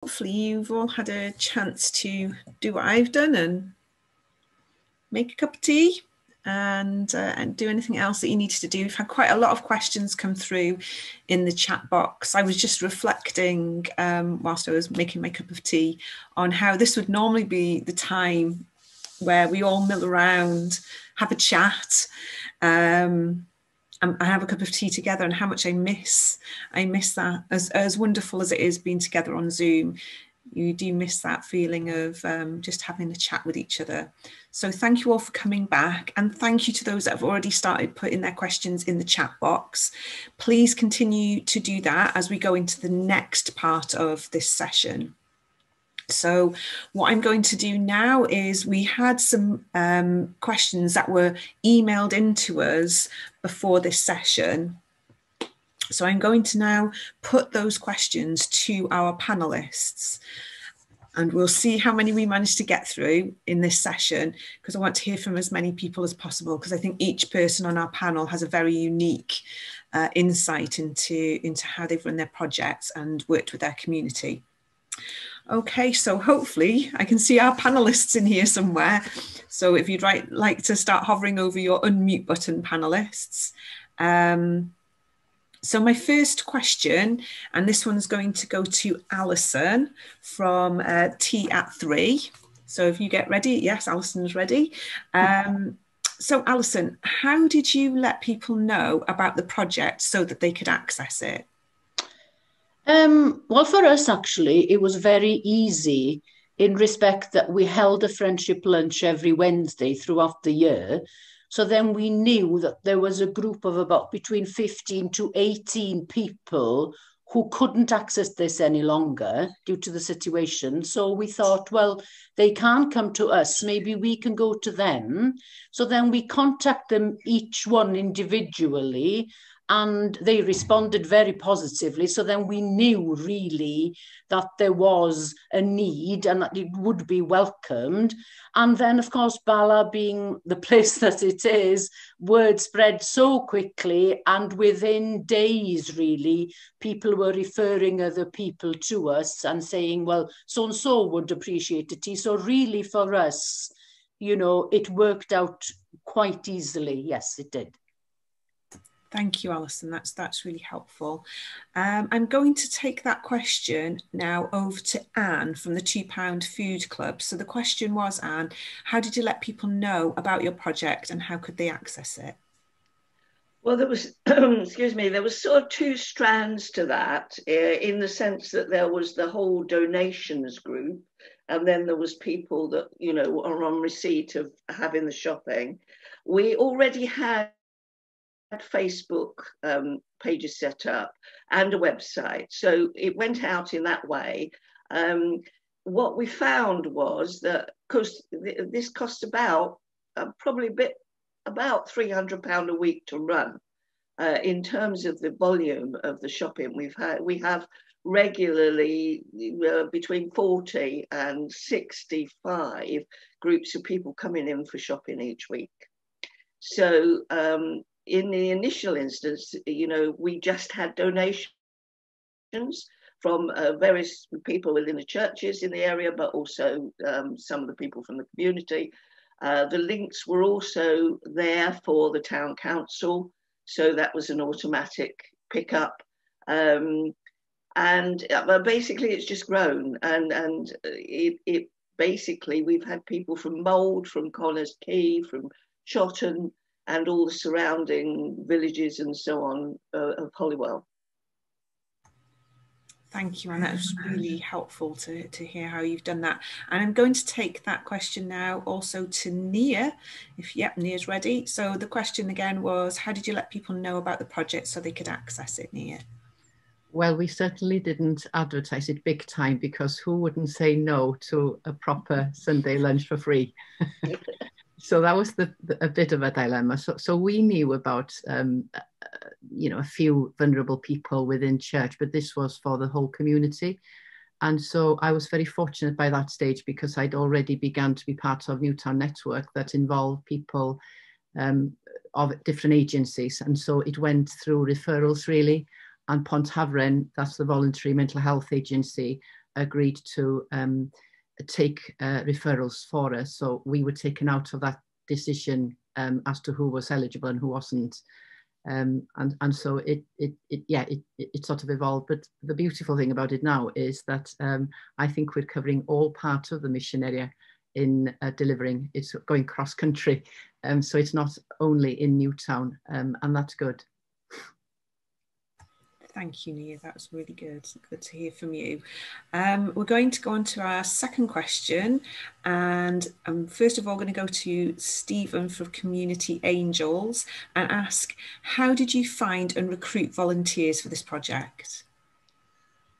hopefully you've all had a chance to do what I've done and make a cup of tea and do anything else that you needed to do. We've had quite a lot of questions come through in the chat box. I was just reflecting whilst I was making my cup of tea on how this would normally be the time where we all mill around, have a chat, and have a cup of tea together, and how much I miss that. As wonderful as it is being together on Zoom, you do miss that feeling of just having a chat with each other. So thank you all for coming back, and thank you to those that have already started putting their questions in the chat box. Please continue to do that as we go into the next part of this session. So what I'm going to do now is, we had some questions that were emailed into us before this session. So I'm going to now put those questions to our panelists, and we'll see how many we manage to get through in this session, because I want to hear from as many people as possible, because I think each person on our panel has a very unique insight into how they've run their projects and worked with their community. Okay, so hopefully I can see our panelists in here somewhere. So if you'd like to start hovering over your unmute button, panelists. So my first question, and this one's going to go to Alison from Tea at 3. So if you get ready, yes, Alison's ready. So Alison, how did you let people know about the project so that they could access it? Well, for us, actually, it was very easy in respect that we held a friendship lunch every Wednesday throughout the year. So then we knew that there was a group of about between 15 to 18 people who couldn't access this any longer due to the situation. So we thought, well, they can't come to us, maybe we can go to them. So then we contact them, each one individually, and they responded very positively. So then we knew really that there was a need and that it would be welcomed. And then, of course, Bala being the place that it is, word spread so quickly, and within days, really, people were referring other people to us and saying, well, so-and-so would appreciate the tea. So really for us, you know, it worked out quite easily. Yes, it did. Thank you, Alison. That's really helpful. I'm going to take that question now over to Anne from the £2 Food Club. So the question was, Anne, how did you let people know about your project and how could they access it? Well, there was, excuse me, there was sort of two strands to that, in the sense that there was the whole donations group, and then there was people that, you know, are on receipt of having the shopping. We already had Facebook pages set up and a website, so it went out in that way. What we found was that, because this cost about probably about £300 a week to run, in terms of the volume of the shopping we have regularly between 40 and 65 groups of people coming in for shopping each week. So in the initial instance, you know, we just had donations from various people within the churches in the area, but also some of the people from the community. The links were also there for the town council, so that was an automatic pickup. And basically it's just grown, and it basically, we've had people from Mould, from Connors Quay, from Shotton, and all the surrounding villages and so on of Holywell. Thank you, and that was really helpful to hear how you've done that. And I'm going to take that question now also to Nia, Nia's ready. So the question again was, how did you let people know about the project so they could access it, Nia? Well, we certainly didn't advertise it big time, because who wouldn't say no to a proper Sunday lunch for free? So that was a bit of a dilemma. So we knew about, you know, a few vulnerable people within church, but this was for the whole community. And so I was very fortunate by that stage, because I'd already begun to be part of Newtown Network that involved people of different agencies. And so it went through referrals, really. And Pont Havren, that's the voluntary mental health agency, agreed to take referrals for us. So we were taken out of that decision as to who was eligible and who wasn't. And so it sort of evolved. But the beautiful thing about it now is that I think we're covering all parts of the mission area in delivering. It's going cross country, so it's not only in Newtown, and that's good. Thank you, Nia. That was really good. Good to hear from you. We're going to go on to our second question. And first of all, going to go to Stephen from Community Angels and ask, how did you find and recruit volunteers for this project?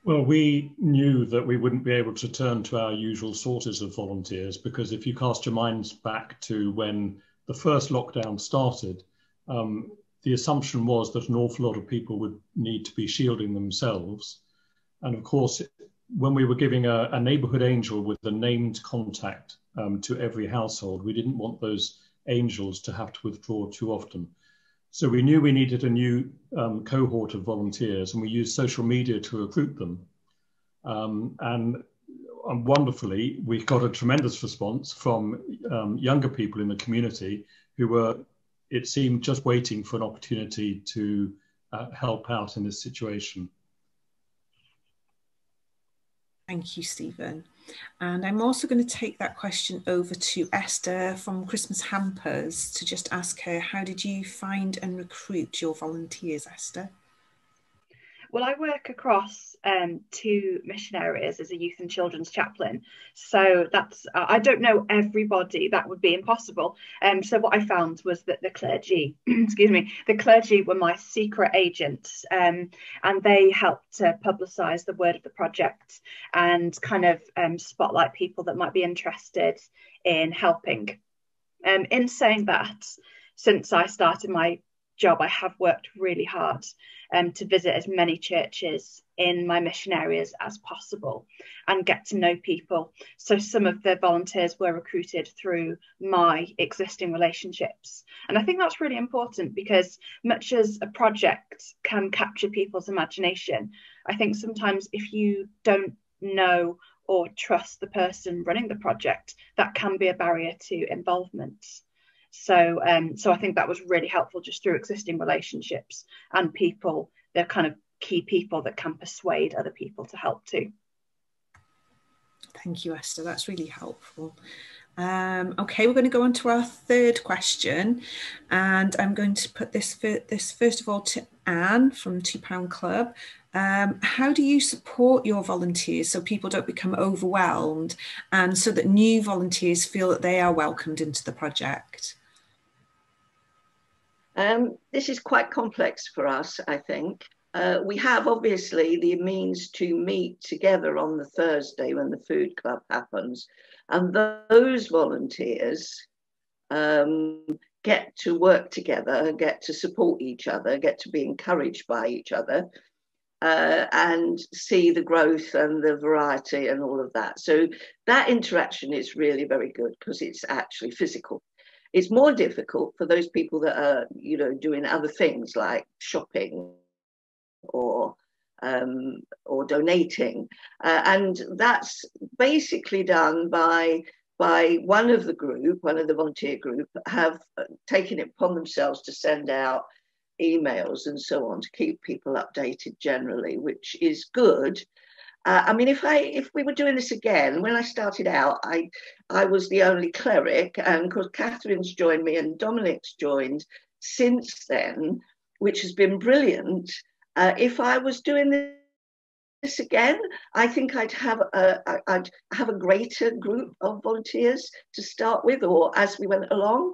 Well, we knew that we wouldn't be able to turn to our usual sources of volunteers, because if you cast your minds back to when the first lockdown started, the assumption was that an awful lot of people would need to be shielding themselves. And of course, when we were giving a neighbourhood angel with a named contact to every household, we didn't want those angels to have to withdraw too often. So we knew we needed a new cohort of volunteers, and we used social media to recruit them. And wonderfully, we got a tremendous response from younger people in the community who were, it seemed, just waiting for an opportunity to help out in this situation. Thank you, Stephen. And I'm also going to take that question over to Esther from Christmas Hampers to just ask her, how did you find and recruit your volunteers, Esther? Well, I work across 2 mission areas as a youth and children's chaplain. So that's, I don't know everybody, that would be impossible. So what I found was that the clergy, the clergy were my secret agents, and they helped to publicise the word of the project and kind of spotlight people that might be interested in helping. In saying that, since I started my job, I have worked really hard to visit as many churches in my mission areas as possible and get to know people. So some of the volunteers were recruited through my existing relationships. And I think that's really important, because much as a project can capture people's imagination, I think sometimes if you don't know or trust the person running the project, that can be a barrier to involvement. So I think that was really helpful, just through existing relationships and people. They're kind of key people that can persuade other people to help too. Thank you, Esther. That's really helpful. Okay, we're going to go on to our third question, and I'm going to put this first of all to Anne from £2 Club. How do you support your volunteers so people don't become overwhelmed, and so that new volunteers feel that they are welcomed into the project? This is quite complex for us, I think. We have obviously the means to meet together on the Thursday when the food club happens, and those volunteers get to work together, get to support each other, get to be encouraged by each other, and see the growth and the variety and all of that. So that interaction is really very good, because it's actually physical. It's more difficult for those people that are, doing other things like shopping or donating, and that's basically done by one of the volunteer group have taken it upon themselves to send out emails and so on to keep people updated generally, which is good. I mean, if we were doing this again, when I started out, I was the only cleric, and of course Catherine's joined me and Dominic's joined since then, which has been brilliant. If I was doing this again, I think I'd have a greater group of volunteers to start with, or as we went along.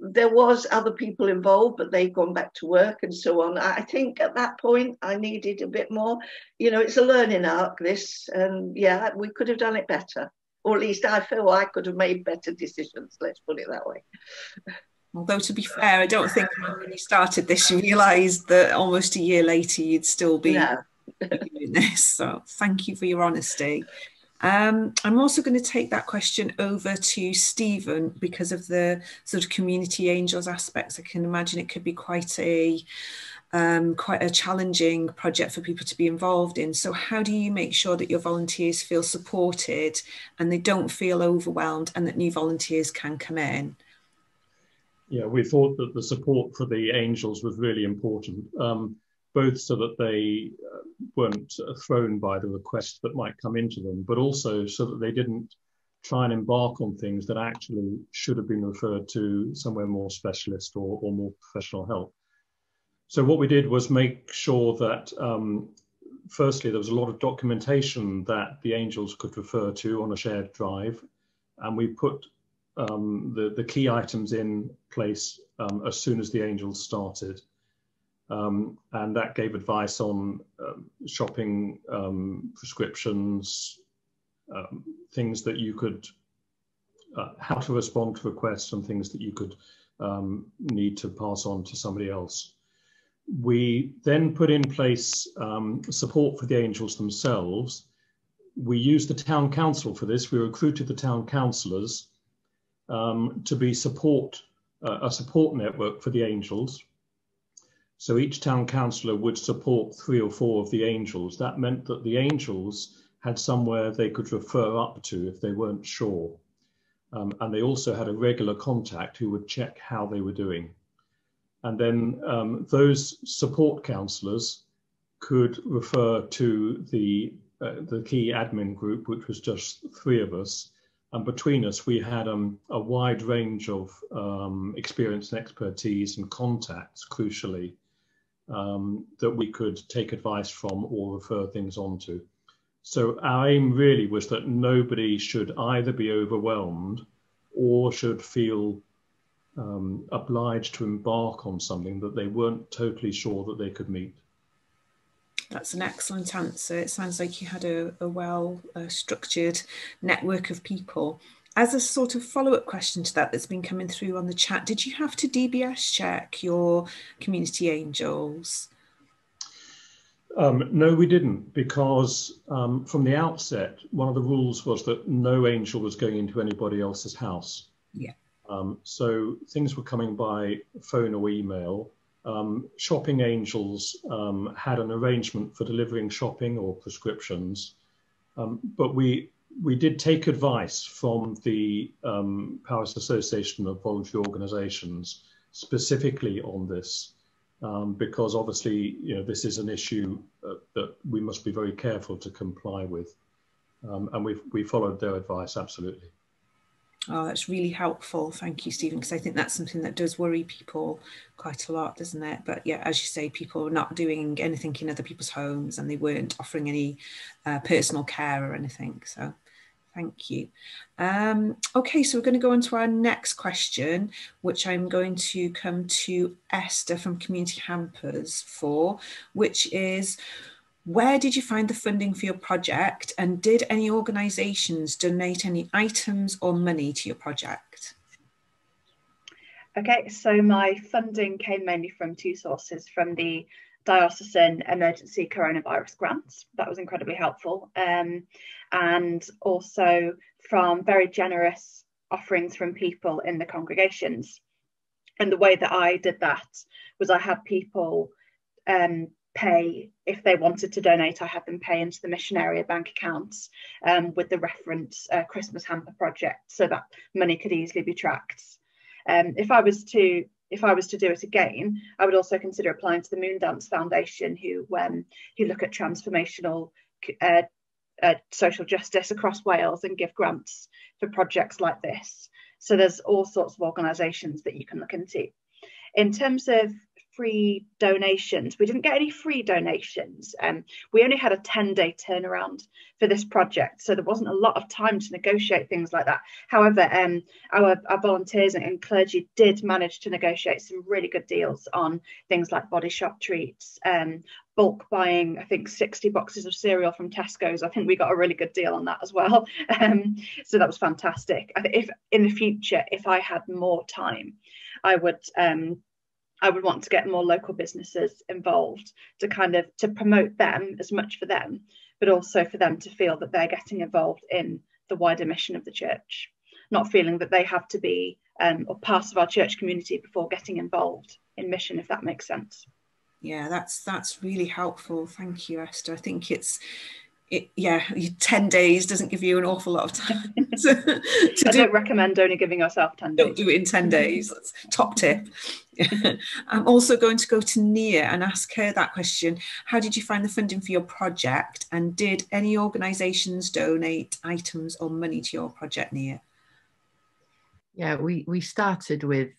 There was other people involved, but they've gone back to work and so on. I think at that point I needed a bit more. It's a learning arc, this, and yeah, we could have done it better, or at least I feel I could have made better decisions. Let's put it that way. Although, to be fair, I don't think when you started this, you realised that almost a year later you'd still be doing this. So thank you for your honesty. I'm also going to take that question over to Stephen, because of the sort of community angels aspects. I can imagine it could be quite a quite a challenging project for people to be involved in. So how do you make sure that your volunteers feel supported and they don't feel overwhelmed, and that new volunteers can come in? Yeah, we thought that the support for the angels was really important, both so that they weren't thrown by the requests that might come into them, but also so that they didn't try and embark on things that actually should have been referred to somewhere more specialist or more professional help. So what we did was make sure that, firstly, there was a lot of documentation that the angels could refer to on a shared drive, and we put the key items in place as soon as the angels started. And that gave advice on shopping, prescriptions, things that you could, how to respond to requests, and things that you could need to pass on to somebody else. We then put in place support for the angels themselves. We used the town council for this. We recruited the town councillors to be a support network for the angels. So each town councillor would support 3 or 4 of the angels. That meant that the angels had somewhere they could refer up to if they weren't sure. And they also had a regular contact who would check how they were doing. And then those support counsellors could refer to the key admin group, which was just 3 of us. And between us, we had a wide range of experience and expertise and contacts, crucially, that we could take advice from or refer things onto. So our aim really was that nobody should either be overwhelmed or should feel obliged to embark on something that they weren't totally sure that they could meet. That's an excellent answer. It sounds like you had a well structured network of people. As a sort of follow-up question to that that's been coming through on the chat, did you have to DBS check your community angels? No, we didn't, because from the outset, one of the rules was that no angel was going into anybody else's house. Yeah. So things were coming by phone or email. Shopping angels had an arrangement for delivering shopping or prescriptions, but we did take advice from the Paris Association of Voluntary Organisations specifically on this, because obviously, you know, this is an issue that we must be very careful to comply with, and we followed their advice absolutely. Oh, that's really helpful. Thank you, Stephen, because I think that's something that does worry people quite a lot, doesn't it? But yeah, as you say, people were not doing anything in other people's homes, and they weren't offering any personal care or anything. So thank you. Okay, so we're going to go on to our next question, which I'm going to come to Esther from Community Hampers for, which is, where did you find the funding for your project, and did any organisations donate any items or money to your project? Okay, so my funding came mainly from 2 sources, from the Diocesan Emergency Coronavirus Grants. That was incredibly helpful. And also from very generous offerings from people in the congregations. And the way that I did that was I had people pay, if they wanted to donate, I had them pay into the mission area bank accounts with the reference Christmas hamper project, so that money could easily be tracked. If I was to do it again, I would also consider applying to the Moondance Foundation, who look at transformational social justice across Wales and give grants for projects like this. So there's all sorts of organisations that you can look into. In terms of free donations, we didn't get any free donations. We only had a 10-day turnaround for this project, so there wasn't a lot of time to negotiate things like that. However, our volunteers and clergy did manage to negotiate some really good deals on things like body shop treats, bulk buying, I think 60 boxes of cereal from Tesco's. I think we got a really good deal on that as well. So that was fantastic. If in the future, if I had more time, I would want to get more local businesses involved to promote them as much for them, but also for them to feel that they're getting involved in the wider mission of the church, not feeling that they have to be or part of our church community before getting involved in mission, if that makes sense. Yeah, that's really helpful. Thank you, Esther. I think yeah, 10 days doesn't give you an awful lot of time I don't recommend only giving yourself 10 days. Don't do it in 10 days. That's top tip. I'm also going to go to Nia and ask her that question. How did you find the funding for your project? And did any organisations donate items or money to your project, Nia? Yeah, we started with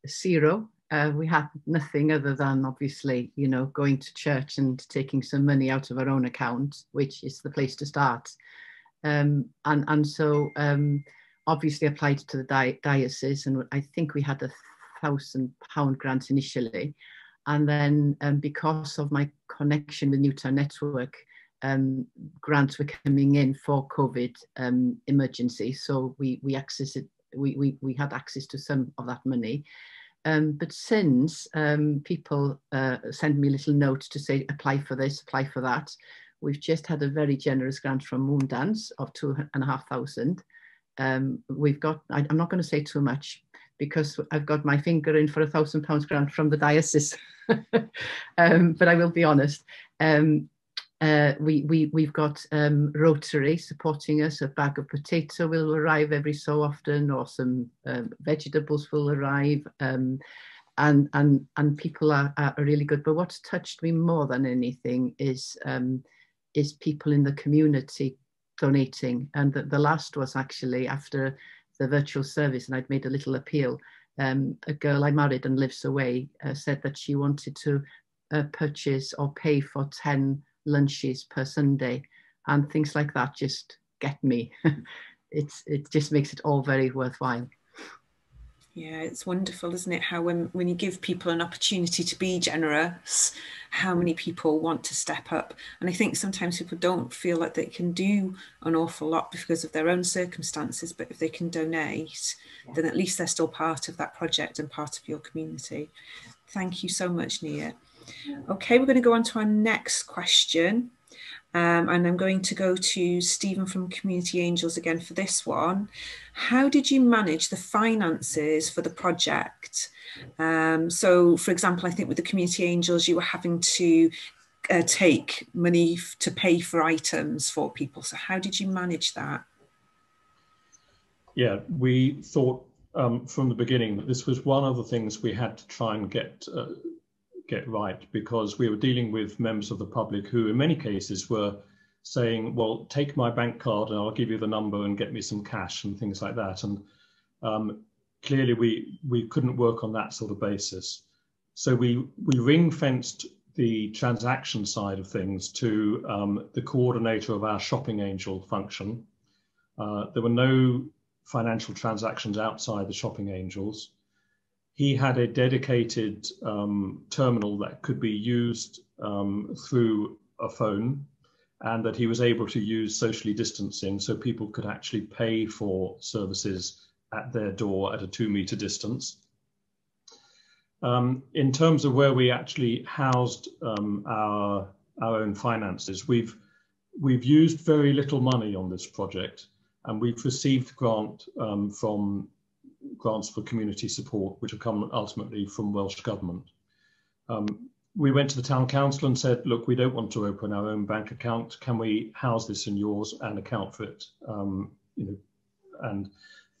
0. We had nothing other than, obviously, you know, going to church and taking some money out of our own account, which is the place to start. And so obviously applied to the diocese, and I think we had £1,000 grant initially. And then because of my connection with Newtown Network, grants were coming in for COVID emergency. So we accessed it. We had access to some of that money. But since people send me little notes to say, apply for this, apply for that, we've just had a very generous grant from Moondance of 2,500. We've got, I'm not going to say too much because I've got my finger in for £1,000 grant from the diocese. But I will be honest. We've got Rotary supporting us. A bag of potato will arrive every so often, or some vegetables will arrive, and people are really good. But what's touched me more than anything is people in the community donating. And the last was actually after the virtual service, and I'd made a little appeal. A girl I married and lives away said that she wanted to purchase or pay for 10 lunches per Sunday, and things like that just get me. It just makes it all very worthwhile. Yeah, it's wonderful, isn't it? How when you give people an opportunity to be generous, how many people want to step up. And I think sometimes people don't feel like they can do an awful lot because of their own circumstances, but if they can donate, then at least they're still part of that project and part of your community. Thank you so much, Nia. Okay, we're going to go on to our next question. And I'm going to go to Stephen from Community Angels again for this one. How did you manage the finances for the project? So, for example, I think with the Community Angels, you were having to take money to pay for items for people. So how did you manage that? Yeah, we thought from the beginning that this was one of the things we had to try and get right, because we were dealing with members of the public who in many cases were saying, well, take my bank card and I'll give you the number and get me some cash and things like that. And clearly we couldn't work on that sort of basis. So we ring-fenced the transaction side of things to the coordinator of our shopping angel function. There were no financial transactions outside the shopping angels. He had a dedicated terminal that could be used through a phone, and that he was able to use socially distancing so people could actually pay for services at their door at a 2-meter distance. In terms of where we actually housed our own finances, we've used very little money on this project, and we've received grants for community support, which have come ultimately from Welsh Government. We went to the town council and said, look, we don't want to open our own bank account. Can we house this in yours and account for it? And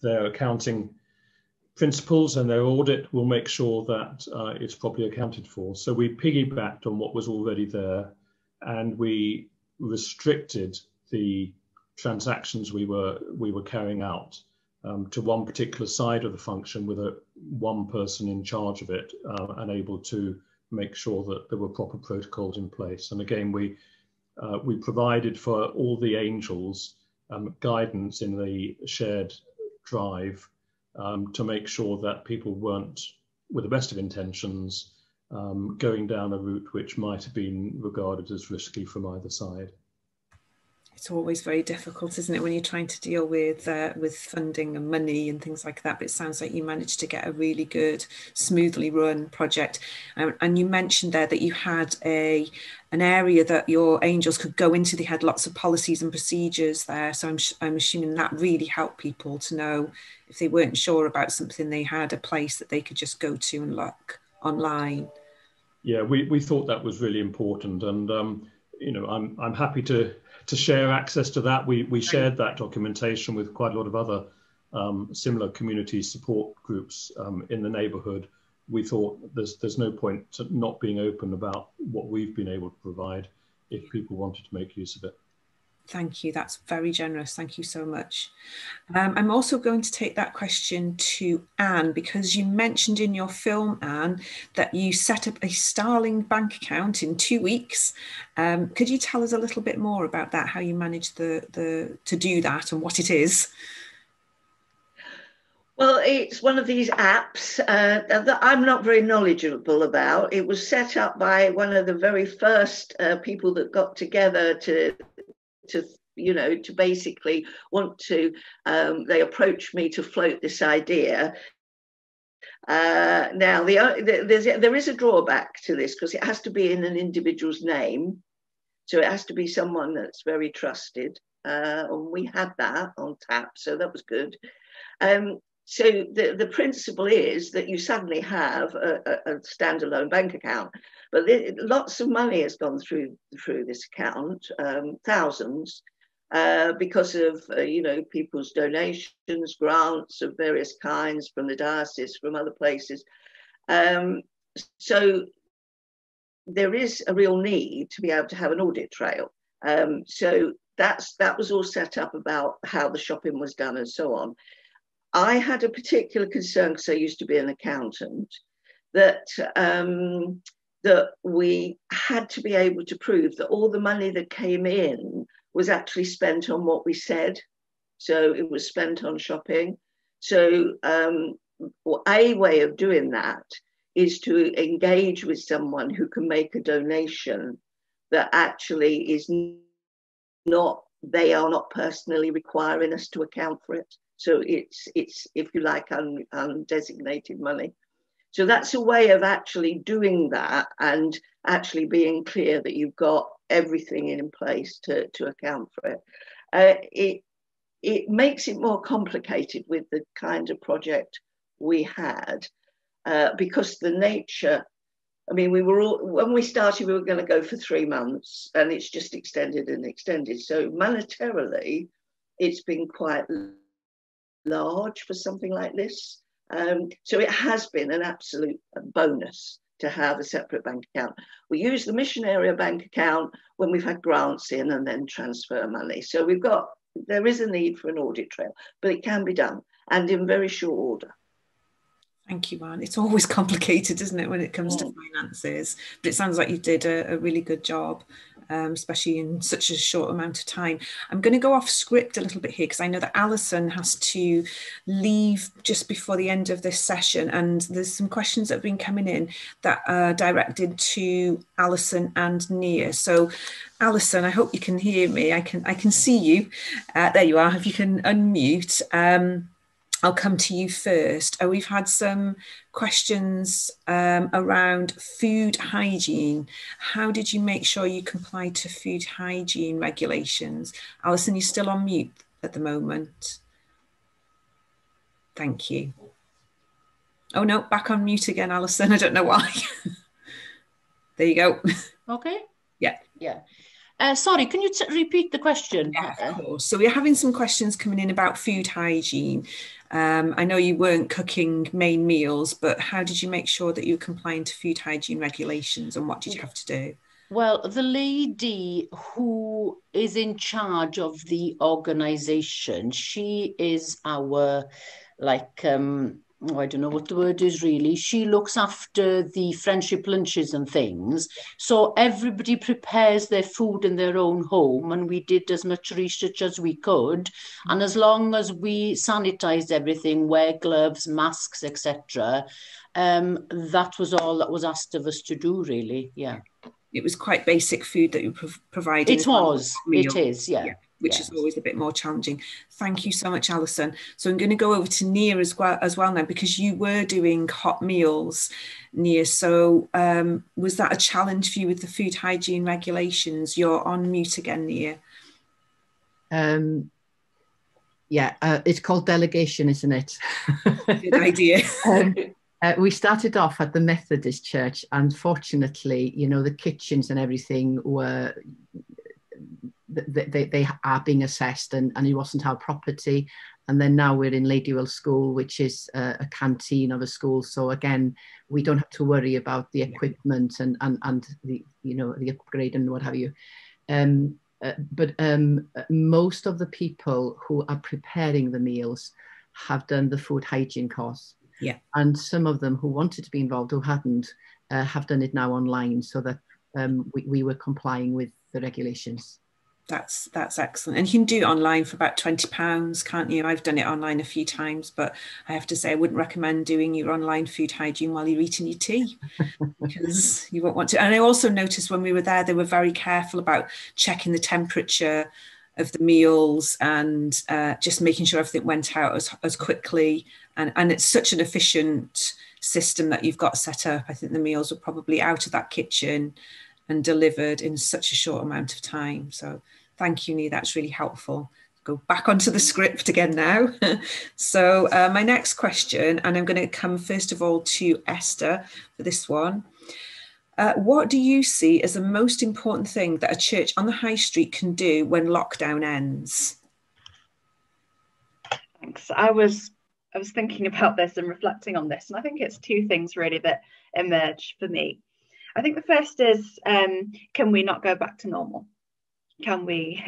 their accounting principles and their audit will make sure that it's properly accounted for. So we piggybacked on what was already there, and we restricted the transactions we were carrying out to one particular side of the function, with one person in charge of it and able to make sure that there were proper protocols in place. And again, we provided for all the angels guidance in the shared drive to make sure that people weren't, with the best of intentions, going down a route which might have been regarded as risky from either side. It's always very difficult, isn't it, when you're trying to deal with funding and money and things like that. But it sounds like you managed to get a really good, smoothly run project. And you mentioned there that you had an area that your angels could go into. They had lots of policies and procedures there. So I'm assuming that really helped people to know if they weren't sure about something, they had a place that they could just go to and look online. Yeah, we thought that was really important, and you know, I'm happy to share access to that. We shared that documentation with quite a lot of other similar community support groups in the neighbourhood. We thought there's no point to not being open about what we've been able to provide if people wanted to make use of it. Thank you. That's very generous. Thank you so much. I'm also going to take that question to Anne, because you mentioned in your film, Anne, that you set up a Starling bank account in 2 weeks. Could you tell us a little bit more about that, how you managed to do that and what it is? Well, it's one of these apps that I'm not very knowledgeable about. It was set up by one of the very first people that got together to basically want to, they approached me to float this idea. Now, there is a drawback to this, because it has to be in an individual's name. So it has to be someone that's very trusted. And we had that on tap, so that was good. So the principle is that you suddenly have a standalone bank account, but lots of money has gone through this account, thousands, because of people's donations, grants of various kinds from the diocese, from other places. So there is a real need to be able to have an audit trail. So that was all set up about how the shopping was done and so on. I had a particular concern, because I used to be an accountant, that we had to be able to prove that all the money that came in was actually spent on what we said. So it was spent on shopping. So a way of doing that is to engage with someone who can make a donation that actually is not, they are not personally requiring us to account for it. So it's if you like, undesignated money. So that's a way of actually doing that and actually being clear that you've got everything in place to account for it. It makes it more complicated with the kind of project we had, because the nature, I mean, when we started, we were going to go for 3 months, and it's just extended and extended. So monetarily, it's been quite large for something like this. So it has been an absolute bonus to have a separate bank account. We use the mission area bank account when we've had grants in and then transfer money. So there is a need for an audit trail, but it can be done, and in very short order. Thank you, Anne. It's always complicated, isn't it, when it comes to finances? But it sounds like you did a really good job, especially in such a short amount of time. I'm going to go off script a little bit here, because I know that Alison has to leave just before the end of this session, and there's some questions that have been coming in that are directed to Alison and Nia. So Alison, I hope you can hear me. I can see you. There you are. If you can unmute. I'll come to you first. We've had some questions around food hygiene. How did you make sure you complied to food hygiene regulations? Alison, you're still on mute at the moment. Thank you. Oh no, back on mute again, Alison. I don't know why. There you go. Okay. Yeah. Yeah. Sorry, can you repeat the question? Yeah, of course. So we're having some questions coming in about food hygiene. I know you weren't cooking main meals, but how did you make sure that you were complying to food hygiene regulations, and what did you have to do? Well, the lady who is in charge of the organization, she is our, I don't know what the word is really. She looks after the friendship lunches and things. So everybody prepares their food in their own home, and we did as much research as we could. And as long as we sanitized everything, wear gloves, masks, etc., that was all that was asked of us to do, really. Yeah. It was quite basic food that you provided. It is, yeah. Which is always a bit more challenging. Thank you so much, Alison. So I'm going to go over to Nia as well now, because you were doing hot meals, Nia. So was that a challenge for you with the food hygiene regulations? You're on mute again, Nia. Yeah, it's called delegation, isn't it? Good idea. We started off at the Methodist Church. Unfortunately, you know, the kitchens and everything were, they are being assessed, and it wasn't our property. And then now we're in Ladywell School, which is a canteen of a school. So again, we don't have to worry about the equipment and the, you know, the upgrade and what have you. But most of the people who are preparing the meals have done the food hygiene course. Yeah. And some of them who wanted to be involved, who hadn't, have done it now online, so that we were complying with the regulations. That's excellent. And you can do it online for about £20, can't you? I've done it online a few times, but I have to say I wouldn't recommend doing your online food hygiene while you're eating your tea, because you won't want to. And I also noticed when we were there, they were very careful about checking the temperature of the meals and just making sure everything went out as quickly. And it's such an efficient system that you've got set up. I think the meals were probably out of that kitchen and delivered in such a short amount of time. So thank you, Nii, that's really helpful. Go back onto the script again now. So my next question, and I'm going to come first of all to Esther for this one. What do you see as the most important thing that a church on the high street can do when lockdown ends? Thanks. I was thinking about this and reflecting on this, and I think it's two things really that emerge for me. I think the first is, can we not go back to normal? Can we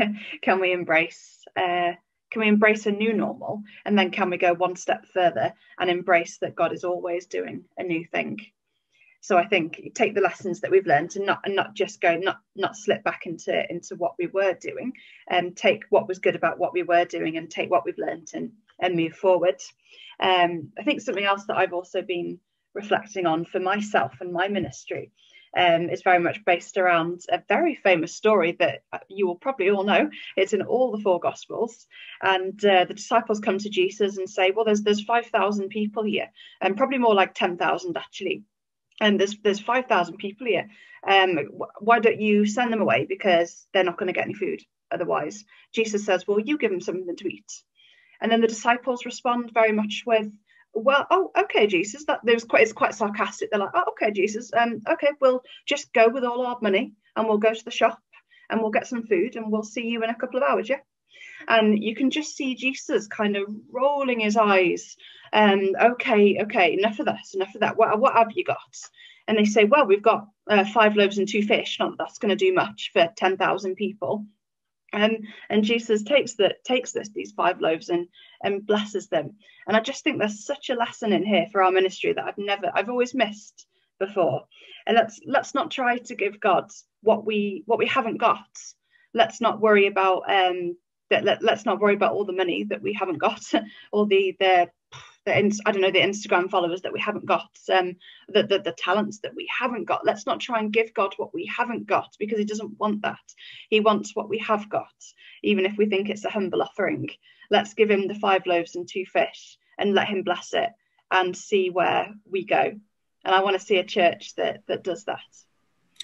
embrace a new normal? And then can we go one step further and embrace that God is always doing a new thing? So I think take the lessons that we've learned and not just go, not slip back into what we were doing, and take what was good about what we were doing and take what we've learned and move forward. I think something else that I've also been reflecting on for myself and my ministry is very much based around a very famous story that you will probably all know. It's in all the four Gospels, and the disciples come to Jesus and say, well, there's 5,000 people here, and probably more like 10,000 actually, and there's 5,000 people here. Why don't you send them away, because they're not going to get any food otherwise? Jesus says, well, you give them something to eat. And then the disciples respond very much with, well, oh, okay, Jesus. It's quite sarcastic. They're like, oh, okay, Jesus. Okay, we'll just go with all our money and we'll go to the shop and we'll get some food and we'll see you in a couple of hours, yeah? And you can just see Jesus kind of rolling his eyes. Okay, enough of this, enough of that. What have you got? And they say, well, we've got 5 loaves and 2 fish. Not that that's going to do much for 10,000 people. And Jesus takes these 5 loaves and blesses them. And I just think there's such a lesson in here for our ministry that I've always missed before. And let's not try to give God what we haven't got. Let's not worry about let's not worry about all the money that we haven't got, or the Instagram followers that we haven't got, the talents that we haven't got. Let's not try and give God what we haven't got, because he doesn't want that. He wants what we have got, even if we think it's a humble offering. Let's give him the 5 loaves and 2 fish and let him bless it and see where we go. And I want to see a church that does that.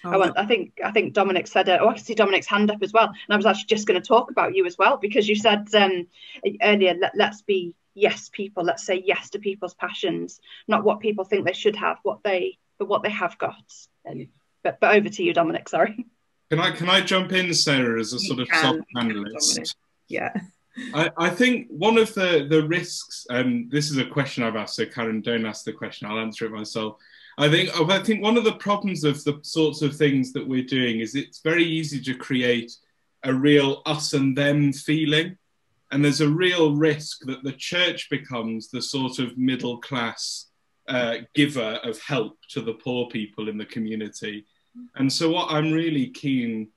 Oh, I think Dominic said, I can see Dominic's hand up as well. And I was actually just going to talk about you as well, because you said earlier, let's be yes people. Let's say yes to people's passions, not what people think they should have, but what they have got. But over to you, Dominic. Sorry. Can I jump in, Sarah, as a sort of soft panelist? Yeah. I think one of the risks, and this is a question I've asked, so Karen, don't ask the question, I'll answer it myself. I think one of the problems of the sorts of things that we're doing is it's very easy to create a real us and them feeling. And there's a real risk that the church becomes the sort of middle class giver of help to the poor people in the community. And so what I'm really keen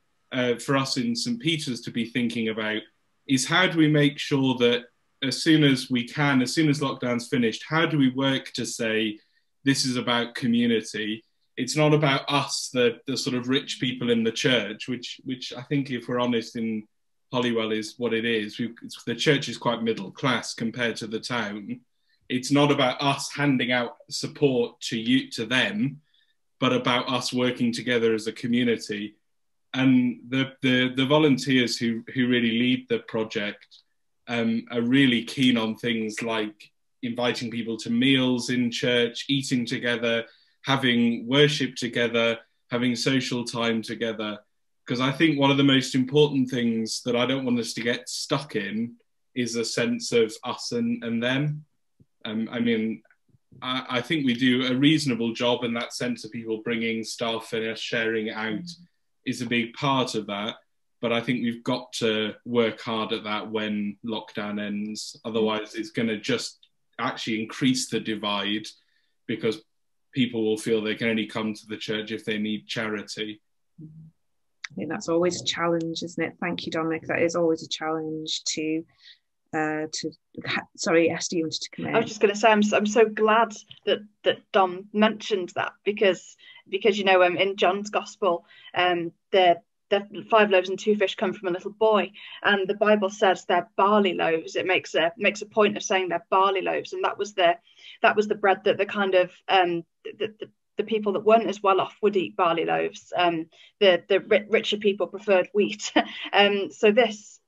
for us in St. Peter's to be thinking about is, how do we make sure that as soon as we can, as soon as lockdown's finished, how do we work to say, this is about community. It's not about us, the sort of rich people in the church, which I think, if we're honest, in Holywell is what it is. The church is quite middle class compared to the town. It's not about us handing out support to them, but about us working together as a community. And the volunteers who really lead the project are really keen on things like inviting people to meals in church, eating together, having worship together, having social time together. Because I think one of the most important things that I don't want us to get stuck in is a sense of us and them. I mean, I think we do a reasonable job, and that sense of people bringing stuff and us sharing it out is a big part of that. But I think we've got to work hard at that when lockdown ends. Otherwise, it's going to just actually increase the divide, because people will feel they can only come to the church if they need charity. I think that's always a challenge, isn't it? Thank you, Dominic. That is always a challenge to sorry, Esther, you wanted to come in. I was just going to say, I'm so glad that Dom mentioned that, because you know, in John's Gospel, the 5 loaves and 2 fish come from a little boy, and the Bible says they're barley loaves. It makes a point of saying they're barley loaves, and that was the bread that the kind of the people that weren't as well off would eat barley loaves. The richer people preferred wheat. So this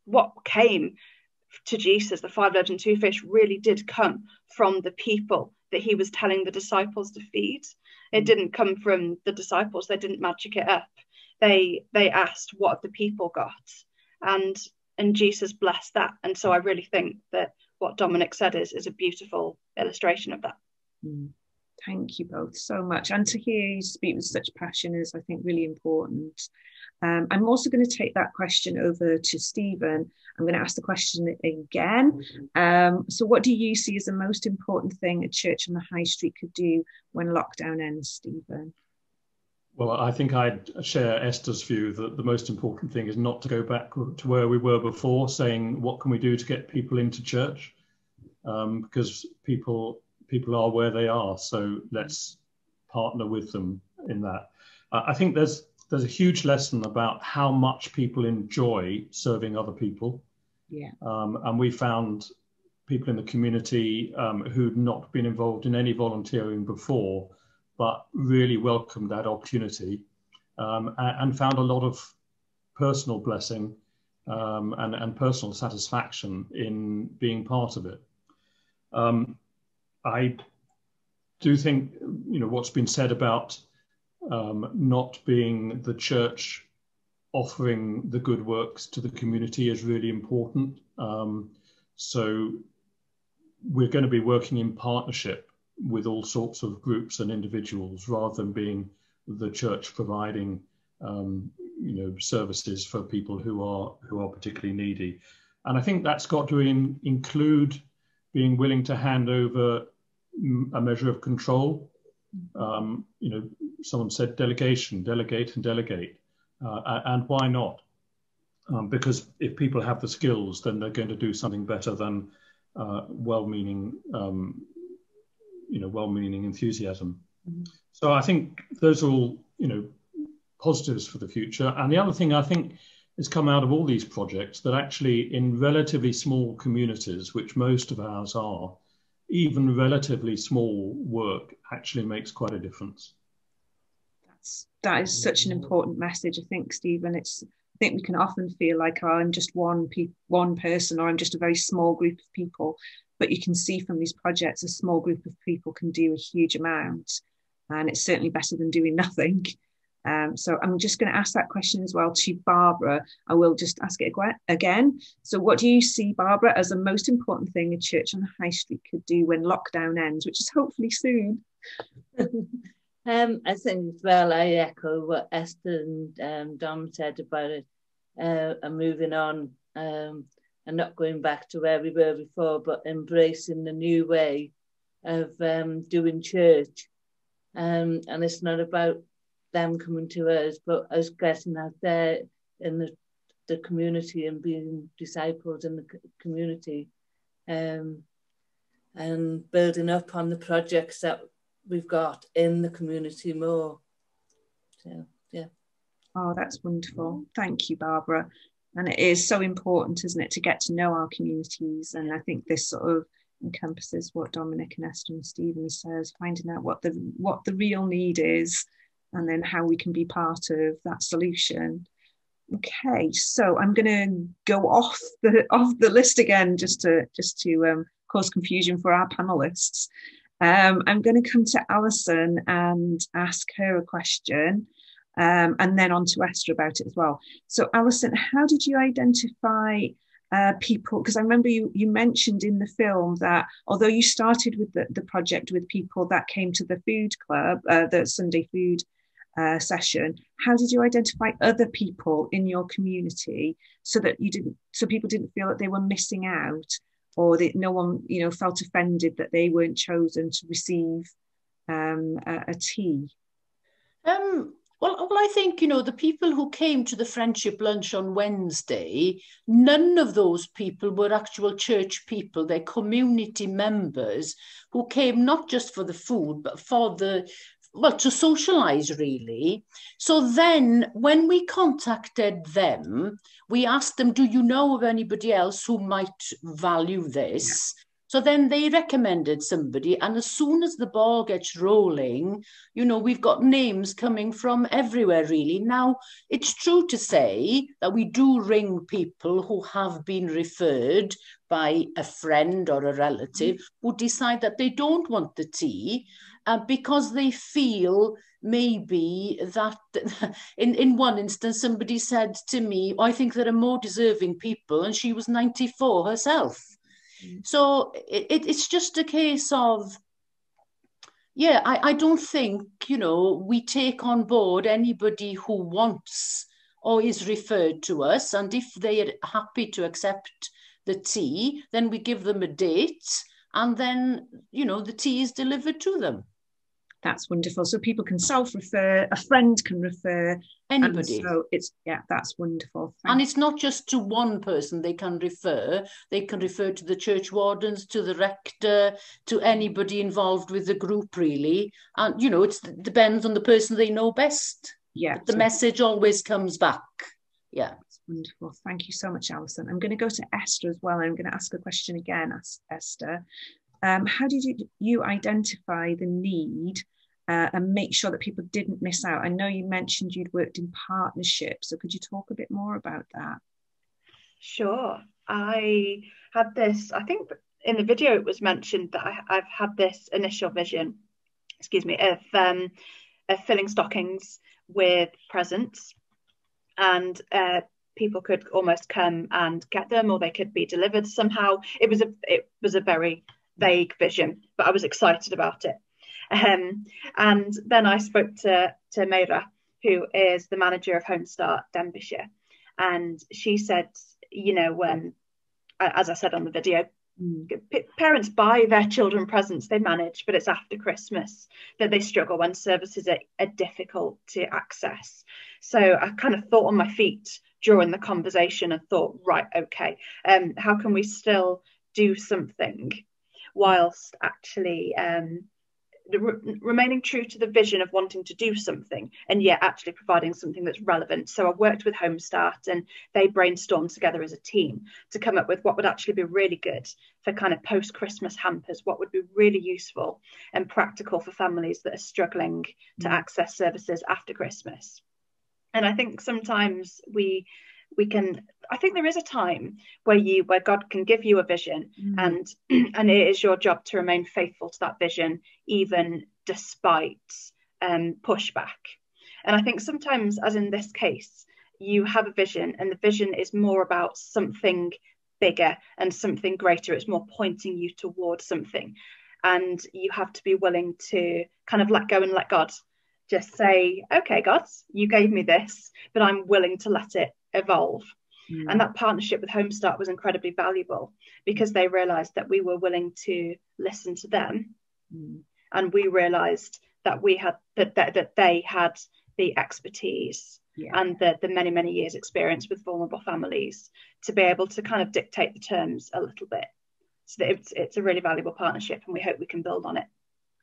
what came to Jesus, the 5 loaves and 2 fish, really did come from the people that he was telling the disciples to feed. It didn't come from the disciples. They didn't magic it up. They asked, what have the people got? And Jesus blessed that. And so I really think that what Dominic said is a beautiful illustration of that. Thank you both so much. And to hear you speak with such passion is, I think, really important. I'm also going to take that question over to Stephen. I'm going to ask the question again. So what do you see as the most important thing a church on the high street could do when lockdown ends, Stephen? Well, I think I'd share Esther's view that the most important thing is not to go back to where we were before, saying, what can we do to get people into church? Because people are where they are, so let's partner with them in that. I think there's a huge lesson about how much people enjoy serving other people. Yeah. And we found people in the community who'd not been involved in any volunteering before, but really welcomed that opportunity and found a lot of personal blessing and personal satisfaction in being part of it. I do think, you know, what's been said about not being the church offering the good works to the community is really important. So we're going to be working in partnership with all sorts of groups and individuals, rather than being the church providing services for people who are particularly needy. And I think that's got to include being willing to hand over a measure of control. Someone said delegate and delegate, and why not? Because if people have the skills, then they're going to do something better than well-meaning enthusiasm. So I think those are all positives for the future. And the other thing I think has come out of all these projects, that actually in relatively small communities, which most of ours are, even relatively small work actually makes quite a difference. That is such an important message, I think, Stephen. I think we can often feel like, oh, I'm just one person, or I'm just a very small group of people. But you can see from these projects, a small group of people can do a huge amount, and it's certainly better than doing nothing. So I'm just going to ask that question as well to Barbara. I will just ask it again. So what do you see, Barbara, as the most important thing a church on the high street could do when lockdown ends, which is hopefully soon? I think as well, I echo what Esther and Dom said about it, and moving on and not going back to where we were before, but embracing the new way of doing church. And it's not about them coming to us, but us getting out there in the community and being disciples in the community, and building up on the projects that we've got in the community more. So, yeah. Oh, that's wonderful. Thank you, Barbara. And it is so important, isn't it, to get to know our communities. And I think this sort of encompasses what Dominic and Esther and Stephen says, finding out what the real need is, and then how we can be part of that solution. Okay, so I'm going to go off the list again, just to cause confusion for our panelists. I'm going to come to Alison and ask her a question, and then on to Esther about it as well. So Alison, how did you identify people? Because I remember you mentioned in the film that although you started with the project with people that came to the food club, the Sunday food session, how did you identify other people in your community so that people didn't feel that they were missing out, or that no one felt offended that they weren't chosen to receive a tea? Well, I think, the people who came to the friendship lunch on Wednesday, none of those people were actual church people. They're community members who came not just for the food, but to socialize, really. So then when we contacted them, we asked them, do you know of anybody else who might value this? Yeah. So then they recommended somebody, and as soon as the ball gets rolling, we've got names coming from everywhere, really. Now, it's true to say that we do ring people who have been referred by a friend or a relative who decide that they don't want the tea because they feel maybe that, in one instance, somebody said to me, I think there are more deserving people, and she was 94 herself. So it's just a case of, I don't think, we take on board anybody who wants or is referred to us. And if they are happy to accept the tea, then we give them a date, and then, the tea is delivered to them. That's wonderful. So people can self-refer, a friend can refer. Anybody. So that's wonderful. And it's not just to one person they can refer. They can refer to the church wardens, to the rector, to anybody involved with the group, really. And, it depends on the person they know best. Yeah. But the message always comes back. Yeah. That's wonderful. Thank you so much, Alison. I'm going to go to Esther as well. I'm going to ask a question again, Esther. How did you identify the need and make sure that people didn't miss out? I know you mentioned you'd worked in partnerships, so could you talk a bit more about that? Sure. I had this, I think in the video it was mentioned that I've had this initial vision, of filling stockings with presents, and people could almost come and get them, or they could be delivered somehow. It was a very vague vision, but I was excited about it. And then I spoke to Meira, who is the manager of Home Start Denbighshire, and she said, as I said on the video, parents buy their children presents, they manage, but it's after Christmas that they struggle when services are difficult to access. So I kind of thought on my feet during the conversation and thought, right, okay, how can we still do something whilst actually remaining true to the vision of wanting to do something, and yet actually providing something that's relevant. So I worked with Home Start, and they brainstormed together as a team to come up with what would actually be really good for kind of post-Christmas hampers, what would be really useful and practical for families that are struggling to access services after Christmas. And I think sometimes I think there is a time where God can give you a vision, and it is your job to remain faithful to that vision, even despite pushback. And I think sometimes, as in this case, you have a vision, and the vision is more about something bigger and something greater. It's more pointing you towards something, and you have to be willing to kind of let go and let God. Just say, okay, God, you gave me this, but I'm willing to let it evolve. And that partnership with Home Start was incredibly valuable, because they realized that we were willing to listen to them, and we realized that we had that they had the expertise and the many years experience with vulnerable families to be able to kind of dictate the terms a little bit. So that it's a really valuable partnership, and we hope we can build on it.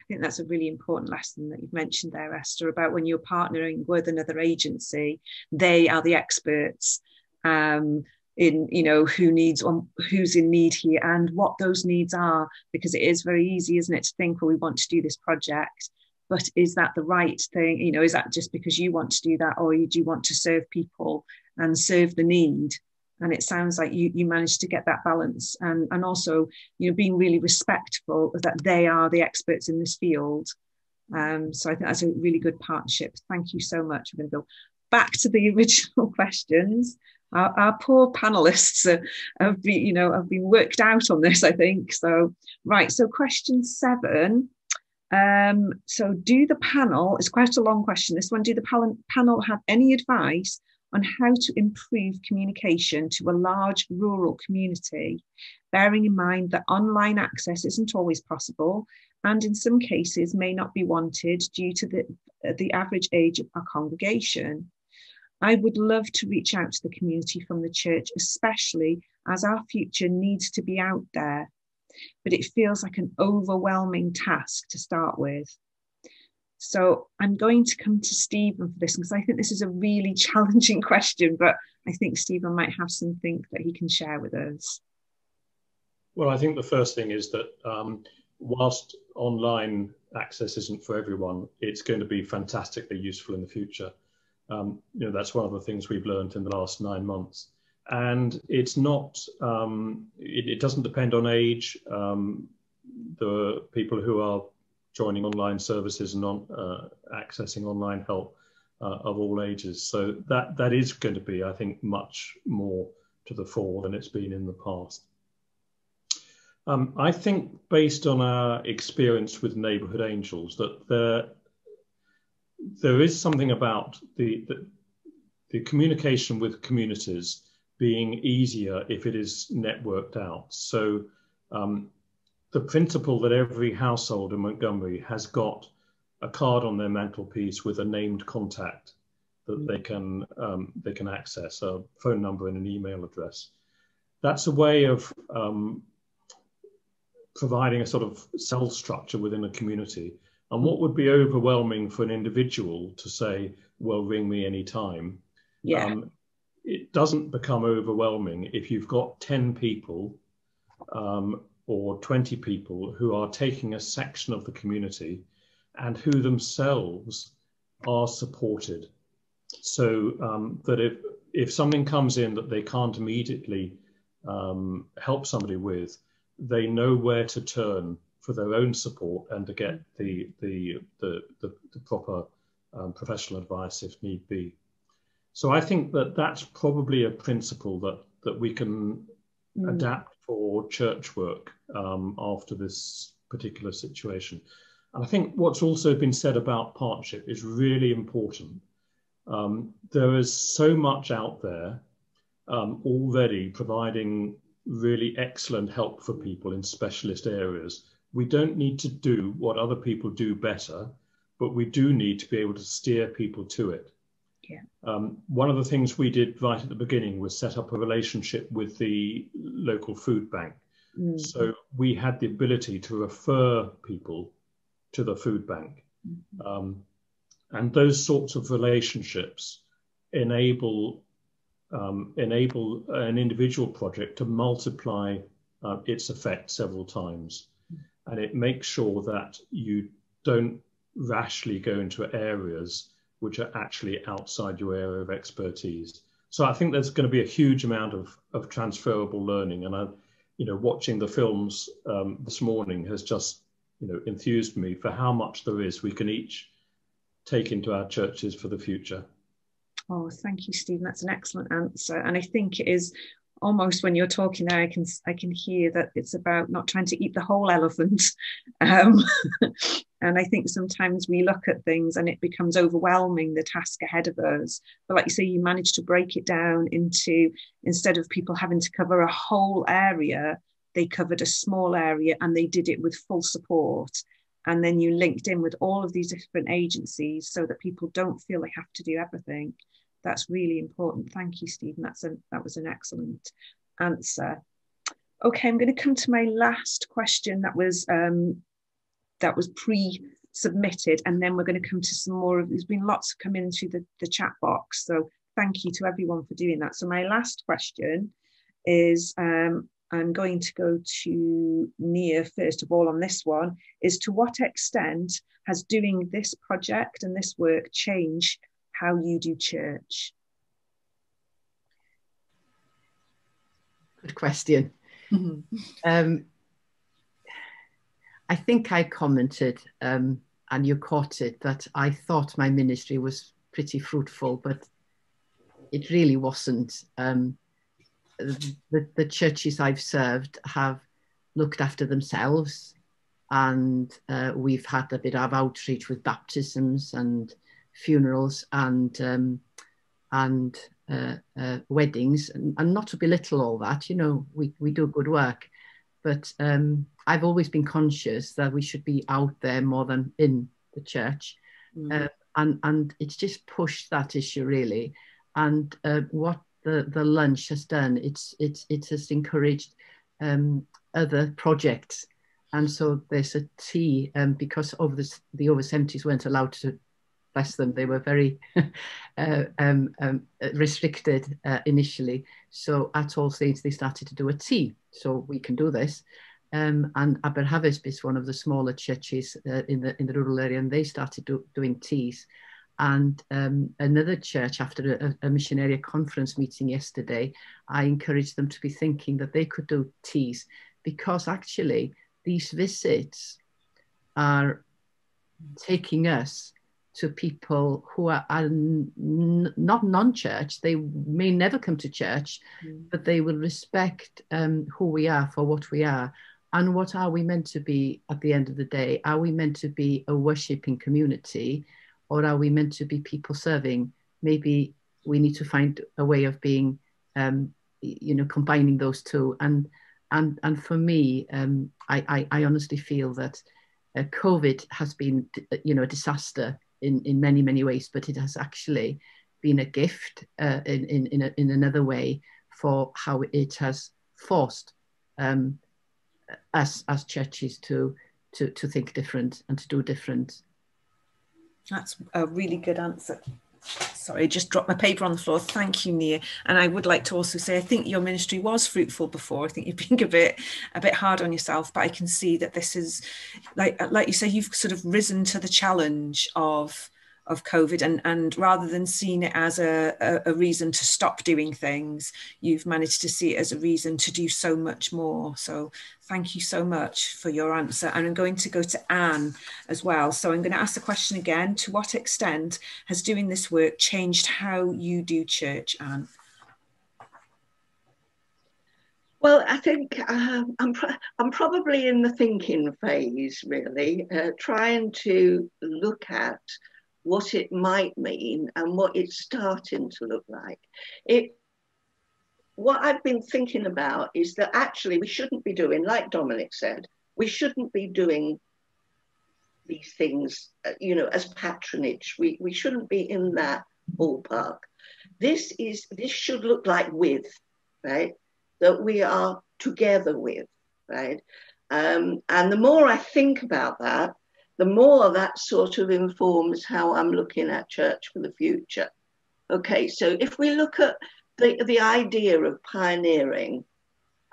I think that's a really important lesson that you've mentioned there, Esther, about when you're partnering with another agency, they are the experts in, who's in need here and what those needs are, because it is very easy, isn't it, to think, well, we want to do this project, but is that the right thing? Is that just because you want to do that, or do you want to serve people and serve the need? And it sounds like you managed to get that balance, and also, you know, being really respectful that they are the experts in this field. So I think that's a really good partnership. Thank you so much. I'm going to go back to the original questions. Our poor panelists have been worked out on this, I think. So, right. So question 7. So do the panel, it's quite a long question, this one, do the panel have any advice on how to improve communication to a large rural community, bearing in mind that online access isn't always possible and in some cases may not be wanted due to the average age of our congregation? I would love to reach out to the community from the church, especially as our future needs to be out there, but it feels like an overwhelming task to start with. So I'm going to come to Stephen for this because I think this is a really challenging question, but I think Stephen might have something that he can share with us. Well, I think the first thing is that whilst online access isn't for everyone, it's going to be fantastically useful in the future. You know, that's one of the things we've learned in the last 9 months. And it's not, it doesn't depend on age. The people who are joining online services and accessing online help of all ages. So that is going to be, I think, much more to the fore than it's been in the past. I think based on our experience with Neighbourhood Angels that there is something about the communication with communities being easier if it is networked out. So the principle that every household in Montgomery has got a card on their mantelpiece with a named contact that they can access, a phone number and an email address. That's a way of providing a sort of cell structure within a community. And what would be overwhelming for an individual to say, well, ring me anytime. Yeah. It doesn't become overwhelming if you've got 10 people or 20 people who are taking a section of the community and who themselves are supported. So that if something comes in that they can't immediately help somebody with, they know where to turn for their own support and to get the proper professional advice if need be. So I think that that's probably a principle that we can adapt for church work after this particular situation. And I think what's also been said about partnership is really important. There is so much out there already providing really excellent help for people in specialist areas. We don't need to do what other people do better, but we do need to be able to steer people to it. Yeah. One of the things we did right at the beginning was set up a relationship with the local food bank. So we had the ability to refer people to the food bank. And those sorts of relationships enable an individual project to multiply its effect several times. And it makes sure that you don't rashly go into areas which are actually outside your area of expertise. So I think there's going to be a huge amount of transferable learning. And watching the films this morning has just, enthused me for how much there is we can each take into our churches for the future. Oh, thank you, Stephen. That's an excellent answer. And I think it is almost, when you're talking there, I can hear that it's about not trying to eat the whole elephant. And I think sometimes we look at things and it becomes overwhelming, the task ahead of us. But like you say, you managed to break it down into, instead of people having to cover a whole area, they covered a small area and they did it with full support. And then you linked in with all of these different agencies so that people don't feel they have to do everything. That's really important. Thank you, Stephen. That was an excellent answer. Okay, I'm going to come to my last question that was pre-submitted, and then we're going to come to some more of, there's been lots coming through the chat box. So thank you to everyone for doing that. So my last question is, I'm going to go to Nia first of all on this one, is to what extent has doing this project and this work changed how you do church? good question. I think I commented, and you caught it, that I thought my ministry was pretty fruitful, but it really wasn't. The churches I've served have looked after themselves, and we've had a bit of outreach with baptisms and funerals and weddings, and not to belittle all that, you know, we do good work, but I've always been conscious that we should be out there more than in the church. And it's just pushed that issue really. And what the lunch has done, it has encouraged other projects. And so there's a tea, because of the over 70s weren't allowed to, bless them, they were very restricted initially. So at All Saints they started to do a tea, so we can do this. And Aberhavisp is one of the smaller churches in the rural area, and they started doing teas. And another church, after a missionary conference meeting yesterday, I encouraged them to be thinking that they could do teas, because actually these visits are taking us to people who are not non-church. They may never come to church, but they will respect who we are for what we are. And what are we meant to be at the end of the day? Are we meant to be a worshipping community, or are we meant to be people serving? Maybe we need to find a way of being, combining those two. And for me, I honestly feel that COVID has been, a disaster in many, many ways, but it has actually been a gift in another way, for how it has forced us as churches to think different and to do different. That's a really good answer. Sorry, just dropped my paper on the floor. Thank you, Nia. And I would like to also say, I think your ministry was fruitful before. I think you've been a bit hard on yourself, but I can see that this is, like you say, you've sort of risen to the challenge of COVID, and rather than seeing it as a reason to stop doing things, you've managed to see it as a reason to do so much more. So thank you so much for your answer. And I'm going to go to Anne as well. So I'm going to ask the question again: to what extent has doing this work changed how you do church, Anne? Well, I think I'm probably in the thinking phase, really, trying to look at what it might mean and what it's starting to look like. What I've been thinking about is that actually we shouldn't be doing, like Dominic said, we shouldn't be doing these things, as patronage. We shouldn't be in that ballpark. This should look like with, right? That we are together with, right? And the more I think about that, the more that sort of informs how I'm looking at church for the future. Okay, so if we look at the idea of pioneering,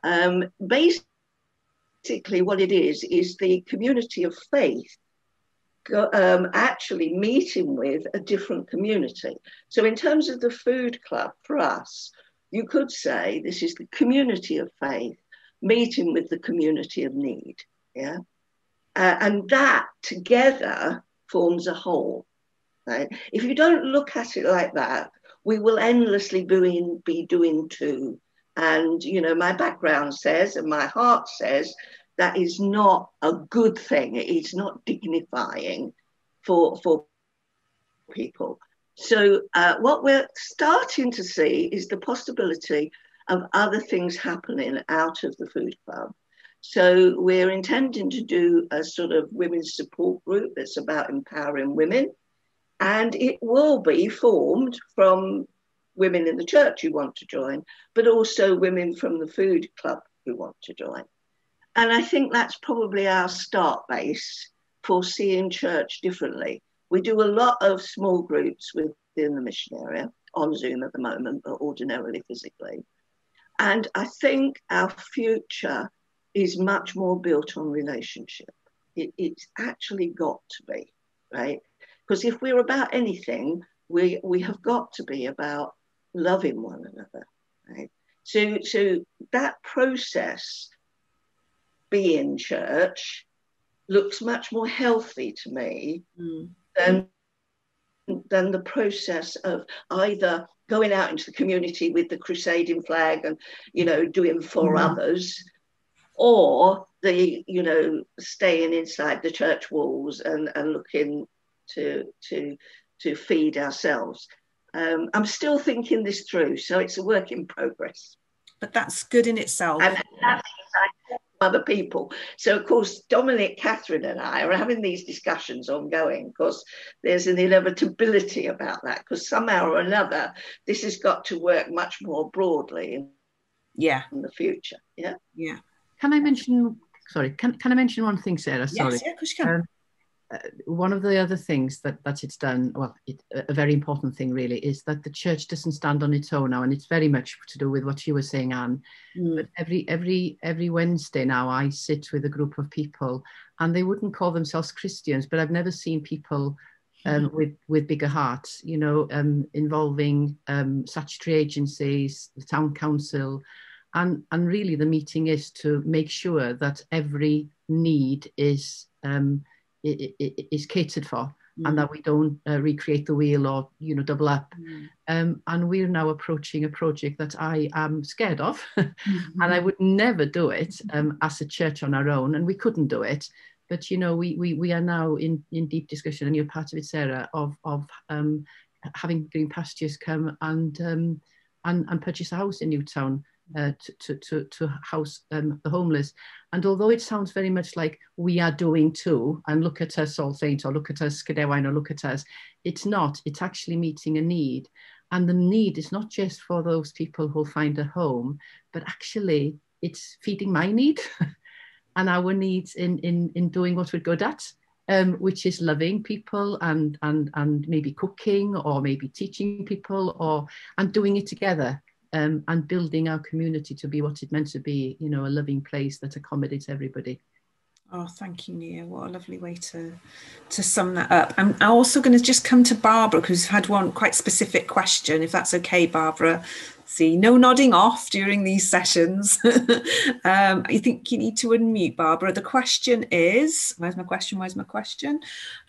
basically what it is the community of faith actually meeting with a different community. So in terms of the food club, for us, you could say this is the community of faith meeting with the community of need, yeah? And that together forms a whole, right? If you don't look at it like that, we will endlessly be doing two. And, my background says, and my heart says, that is not a good thing. It's not dignifying for people. So what we're starting to see is the possibility of other things happening out of the food club. So we're intending to do a sort of women's support group that's about empowering women. And it will be formed from women in the church who want to join, but also women from the food club who want to join. And I think that's probably our start base for seeing church differently. We do a lot of small groups within the mission area on Zoom at the moment, but ordinarily physically. And I think our future is much more built on relationship. It's actually got to be, right? Because if we're about anything, we have got to be about loving one another, right? So that process, being church, looks much more healthy to me than the process of either going out into the community with the crusading flag and, you know, doing for others, or the, you know, staying inside the church walls and looking to feed ourselves. I'm still thinking this through, so it's a work in progress. But that's good in itself. And that's other people. So of course, Dominic, Catherine and I are having these discussions ongoing, because there's an inevitability about that, because somehow or another, this has got to work much more broadly in the future. Yeah. Can I mention, sorry, can I mention one thing, Sarah? Sorry. Yes, yeah, of course you can. One of the other things that it's done, well, a very important thing really, is that the church doesn't stand on its own now, and it's very much to do with what you were saying, Anne. But every Wednesday now, I sit with a group of people, and they wouldn't call themselves Christians, but I've never seen people with bigger hearts, you know, involving statutory agencies, the town council, and really the meeting is to make sure that every need is catered for, and that we don't recreate the wheel or, you know, double up. And we're now approaching a project that I am scared of, and I would never do it as a church on our own, and we couldn't do it. But, you know, we are now in deep discussion, and you're part of it, Sarah, of having Green Pastures come and purchase a house in Newtown to house the homeless. And although it sounds very much like we are doing too, and look at us All Saints, or look at us Scadewain, or look at us, it's not. It's actually meeting a need. And the need is not just for those people who'll find a home, but actually it's feeding my need and our needs in doing what we're good at, which is loving people and maybe cooking, or maybe teaching people, and doing it together. And building our community to be what it's meant to be, you know, a loving place that accommodates everybody. Oh, thank you, Nia. What a lovely way to sum that up. I'm also going to just come to Barbara, who's had one quite specific question, if that's okay, Barbara. See, no nodding off during these sessions. I think you need to unmute, Barbara. The question is, where's my question?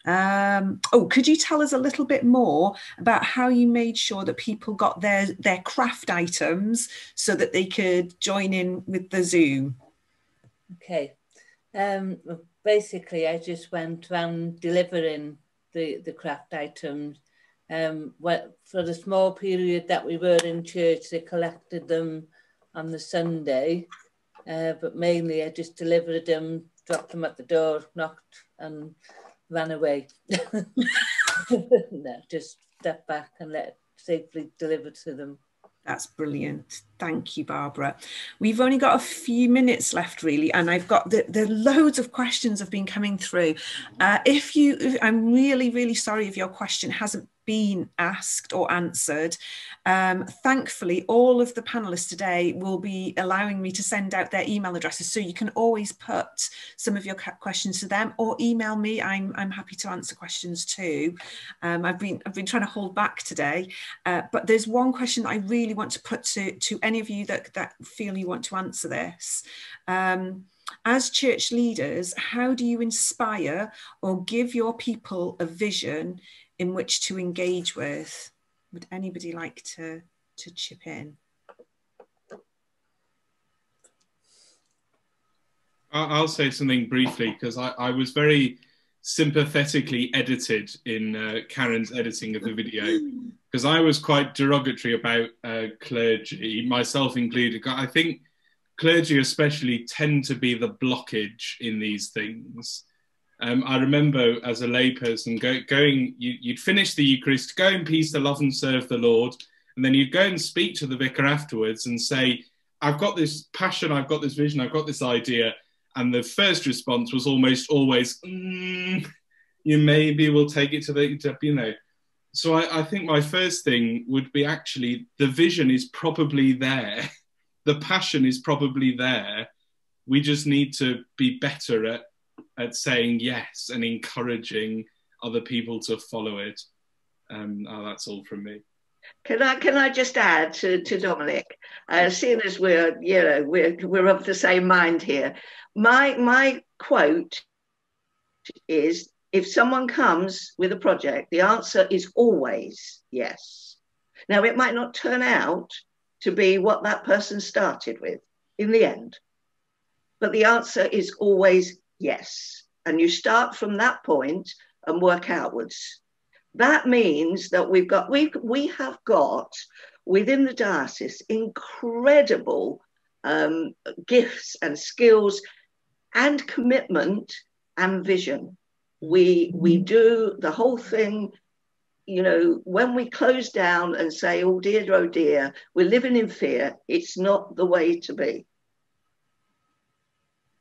Could you tell us a little bit more about how you made sure that people got their craft items so that they could join in with the Zoom? Okay. Basically, I just went around delivering the craft items. For the small period that we were in church, they collected them on the Sunday, but mainly I just delivered them, dropped them at the door, knocked and ran away. No, just step back and let it safely deliver to them. That's brilliant. Thank you, Barbara. We've only got a few minutes left, really, and I've got the loads of questions have been coming through. I'm really, really sorry if your question hasn't been asked or answered. Thankfully, all of the panelists today will be allowing me to send out their email addresses, so you can always put some of your questions to them or email me. I'm happy to answer questions too. I've been trying to hold back today, but there's one question that I really want to put to any of you that feel you want to answer this. As church leaders, how do you inspire or give your people a vision in which to engage with? Would anybody like to chip in? I'll say something briefly, because I was very sympathetically edited in Karen's editing of the video, because I was quite derogatory about clergy, myself included. I think clergy especially tend to be the blockage in these things. I remember as a layperson going, you'd finish the Eucharist, go in peace to love and serve the Lord, and then you'd go and speak to the vicar afterwards and say, I've got this passion, I've got this vision, I've got this idea. And the first response was almost always, you maybe will take it to the, you know. So I think my first thing would be, actually, the vision is probably there. The passion is probably there. We just need to be better at saying yes and encouraging other people to follow it. That's all from me. Can I just add to Dominic, seeing as we're of the same mind here, my quote is, if someone comes with a project, the answer is always yes. Now, it might not turn out to be what that person started with in the end, but the answer is always yes. And you start from that point and work outwards. That means that we have got within the diocese incredible gifts and skills and commitment and vision. We do the whole thing, when we close down and say, oh dear, we're living in fear, it's not the way to be.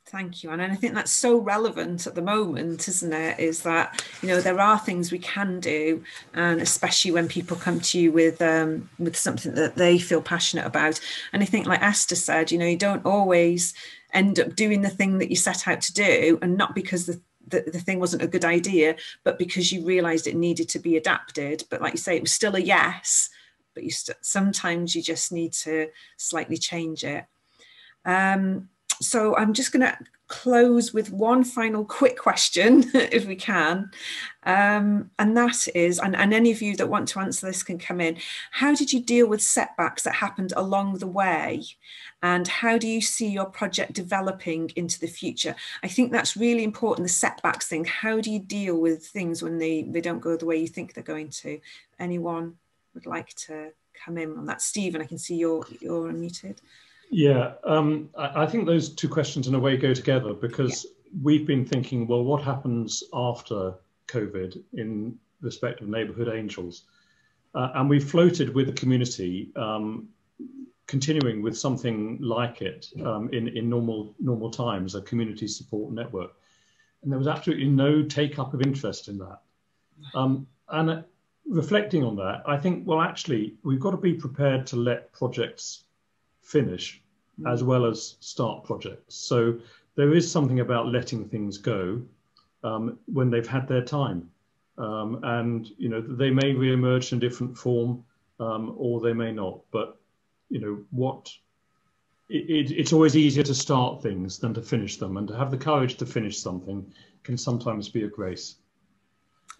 Thank you, Anna. And I think that's so relevant at the moment, isn't it? Is that, there are things we can do, and especially when people come to you with something that they feel passionate about. And I think, like Esther said, you don't always end up doing the thing that you set out to do, and not because the thing wasn't a good idea, but because you realised it needed to be adapted. But like you say, it was still a yes, but sometimes you just need to slightly change it. So I'm just going to close with one final quick question, if we can. And that is, and any of you that want to answer this can come in. How did you deal with setbacks that happened along the way? And how do you see your project developing into the future? I think that's really important, the setbacks thing. How do you deal with things when they don't go the way you think they're going to? Anyone would like to come in on that? Stephen, I can see you're unmuted. Yeah, I think those two questions in a way go together, because we've been thinking, well, what happens after COVID in respect of Neighbourhood Angels? And we floated with the community, continuing with something like it in normal times, a community support network. And there was absolutely no take-up of interest in that. And reflecting on that, I think, well, actually, we've got to be prepared to let projects finish as well as start projects. So there is something about letting things go when they've had their time. And, they may re-emerge in a different form or they may not. But, it's always easier to start things than to finish them. And to have the courage to finish something can sometimes be a grace.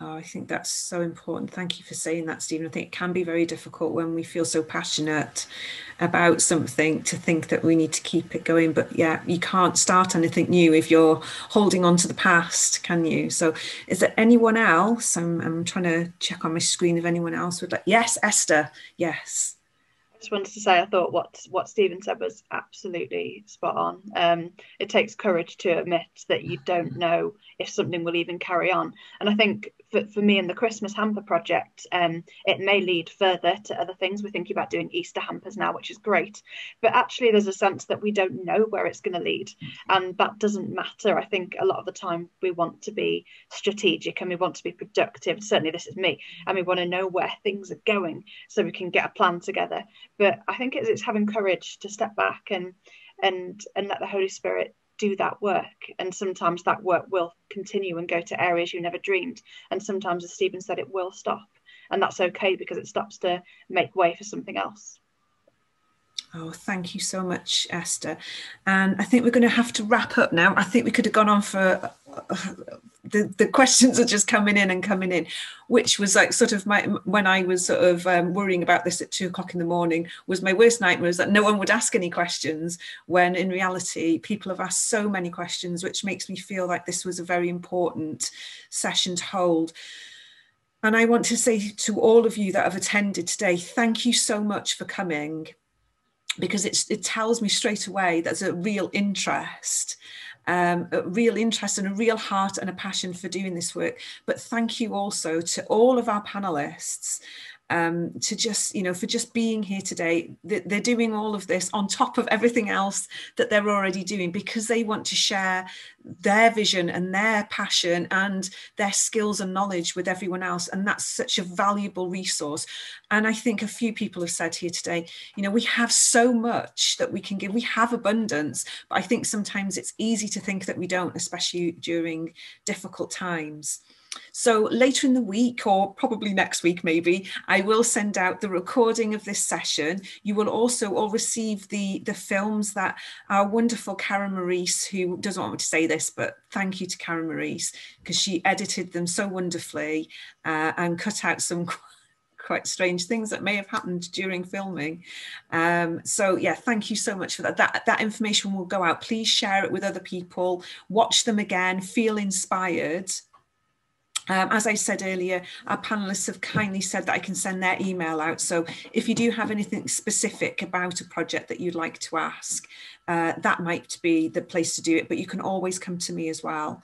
Oh, I think that's so important. Thank you for saying that, Stephen. I think it can be very difficult when we feel so passionate about something to think that we need to keep it going. But yeah, you can't start anything new if you're holding on to the past, can you? So is there anyone else? I'm trying to check on my screen if anyone else would like. Yes, Esther. Yes. I just wanted to say I thought what Stephen said was absolutely spot on. It takes courage to admit that you don't know if something will even carry on. And I think for me in the Christmas hamper project, it may lead further to other things. We're thinking about doing Easter hampers now, which is great. But actually there's a sense that we don't know where it's going to lead. And that doesn't matter. I think a lot of the time we want to be strategic and we want to be productive. Certainly this is me. And we want to know where things are going so we can get a plan together. But I think it's having courage to step back and let the Holy Spirit do that work. And sometimes that work will continue and go to areas you never dreamed. And sometimes, as Stephen said, it will stop. And that's okay, because it stops to make way for something else. Oh, thank you so much, Esther. And I think we're going to have to wrap up now. I think we could have gone on for the questions are just coming in, which was like sort of when I was sort of worrying about this at 2 o'clock in the morning, was my worst nightmare, is that no one would ask any questions, when in reality people have asked so many questions, which makes me feel like this was a very important session to hold. And I want to say to all of you that have attended today, thank you so much for coming, because it tells me straight away there's a real interest and a real heart and a passion for doing this work. But thank you also to all of our panelists to just, for just being here today. They're doing all of this on top of everything else that they're already doing, because they want to share their vision and their passion and their skills and knowledge with everyone else. And that's such a valuable resource. And I think a few people have said here today, we have so much that we can give. We have abundance, but I think sometimes it's easy to think that we don't, especially during difficult times. So later in the week, or probably next week maybe, I will send out the recording of this session. You will also all receive the films that our wonderful Karen Maurice, who doesn't want me to say this, but thank you to Karen Maurice, because she edited them so wonderfully and cut out some quite strange things that may have happened during filming. So yeah, thank you so much for that. That information will go out. Please share it with other people, watch them again, feel inspired. As I said earlier, our panelists have kindly said that I can send their email out. So if you do have anything specific about a project that you'd like to ask, that might be the place to do it, but you can always come to me as well.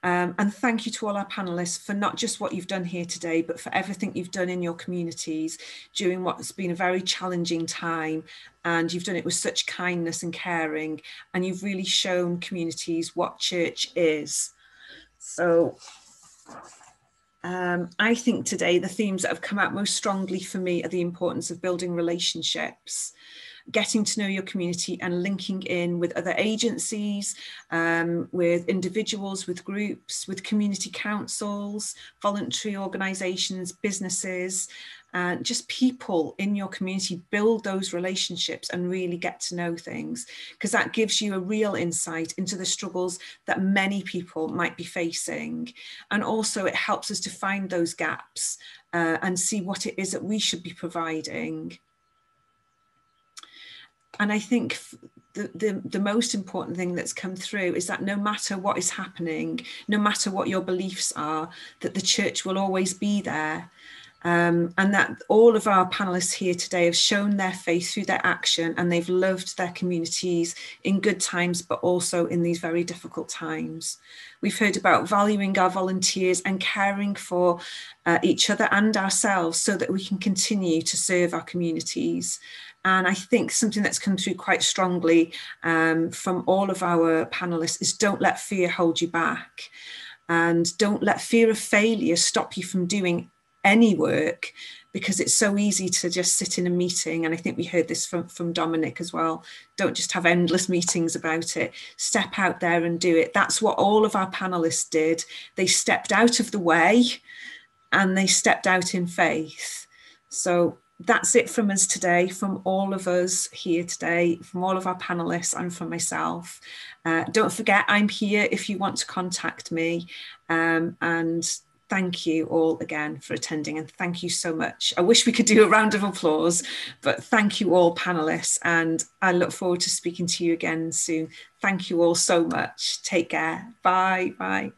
And thank you to all our panelists for not just what you've done here today, but for everything you've done in your communities during what's been a very challenging time. And you've done it with such kindness and caring, and you've really shown communities what church is. So I think today the themes that have come out most strongly for me are the importance of building relationships, getting to know your community and linking in with other agencies, with individuals, with groups, with community councils, voluntary organisations, businesses, and just people in your community. Build those relationships and really get to know things, because that gives you a real insight into the struggles that many people might be facing. And also it helps us to find those gaps and see what it is that we should be providing. And I think the most important thing that's come through is that no matter what is happening, no matter what your beliefs are, that the church will always be there. And that all of our panelists here today have shown their faith through their action, and they've loved their communities in good times, but also in these very difficult times. We've heard about valuing our volunteers and caring for each other and ourselves so that we can continue to serve our communities. And I think something that's come through quite strongly from all of our panelists is don't let fear hold you back, and don't let fear of failure stop you from doing any work, because it's so easy to just sit in a meeting. And I think we heard this from Dominic as well. Don't just have endless meetings about it. Step out there and do it. That's what all of our panelists did. They stepped out of the way and they stepped out in faith. So that's it from us today, from all of us here today, from all of our panelists and from myself. Don't forget, I'm here if you want to contact me. And thank you all again for attending, and thank you so much. I wish we could do a round of applause, but thank you all panelists, and I look forward to speaking to you again soon. Thank you all so much. Take care. Bye. Bye.